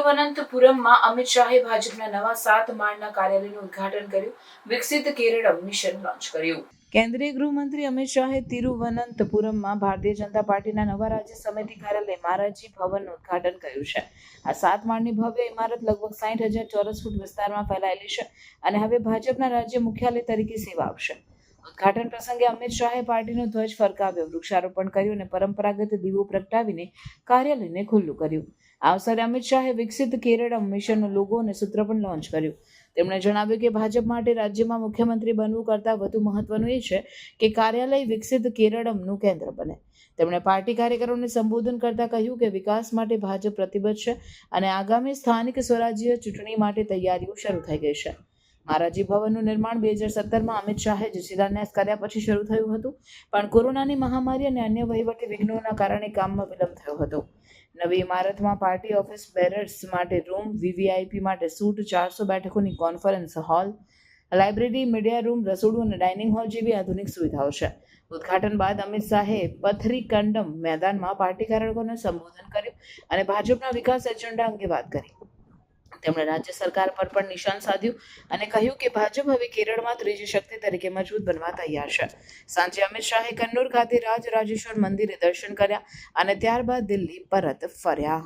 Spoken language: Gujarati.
તિરુવનંતપુરમમાં અમિત શાહે ભાજપના નવા 7 માળના કાર્યાલયનું ઉદ્ઘાટન કર્યું. વિકસિત કેરળમ મિશન લોન્ચ કર્યું. કેન્દ્રીય ગૃહમંત્રી અમિત શાહે તિરુવનંતપુરમમાં ભારતીય જનતા પાર્ટીના નવા રાજ્ય સમિતિ કાર્યાલય મારાજી ભવનનું ઉદ્ઘાટન કર્યું છે. આ 7 માળની ભવ્ય ઇમારત લગભગ 60,000 ચોરસ ફૂટ વિસ્તારમાં ફેલાયેલી છે અને હવે ભાજપના રાજ્ય મુખ્યાલય તરીકે સેવા આપશે. ઉદ્ઘાટન પ્રસંગે અમિત શાહે પાર્ટીનો ધ્વજ ફરકાવ્યો, વૃક્ષારોપણ કર્યું અને પરંપરાગત દીવો પ્રગટાવીને કાર્યાલયને ખુલ્લું કર્યું. આ અવસરે અમિત શાહે વિકસિત કેરળમ મિશનનો લોગો અને સૂત્ર પણ લોન્ચ કર્યું. તેમણે જણાવ્યું કે ભાજપ માટે રાજ્યમાં મુખ્યમંત્રી બનવું કરતાં વધુ મહત્વનું એ છે કે કાર્યાલય વિકસિત કેરળમનું કેન્દ્ર બને. તેમણે પાર્ટી કાર્યકરોને સંબોધન કરતા કહ્યું કે વિકાસ માટે ભાજપ પ્રતિબદ્ધ છે અને આગામી સ્થાનિક સ્વરાજ્ય ચૂંટણી માટે તૈયારીઓ શરૂ થઈ ગઈ છે. મારાજી ભવનનું નિર્માણ 2017માં અમિત શાહે જ શિલાન્યાસ કર્યા પછી શરૂ થયું હતું, પણ કોરોનાની મહામારી અને અન્ય વહીવટી વિઘ્નોના કારણે કામમાં વિલંબ થયો હતો. નવી ઇમારતમાં પાર્ટી ઓફિસ બેરર્સ માટે રૂમ, વીવીઆઈપી માટે સૂટ, 400 બેઠકોની conference hall, library, media room, રસોડું અને ડાઇનિંગ હોલ જેવી આધુનિક સુવિધાઓ છે. ઉદ્ઘાટન બાદ અમિત શાહે પથરીકંડમ મેદાનમાં પાર્ટી કાર્યકરોને સંબોધન કર્યું અને ભાજપના વિકાસ એજન્ડા અંગે વાત કરી. તેમણે રાજ્ય સરકાર પર પણ નિશાન સાધ્યું અને કહ્યું કે ભાજપ હવે કેરળમાં ત્રીજી શક્તિ તરીકે મજબૂત બનવા તૈયાર છે. સાંજે અમિત શાહે કન્નૂર ખાતે રાજરાજેશ્વર મંદિરે દર્શન કર્યા અને ત્યારબાદ દિલ્હી પરત ફર્યા.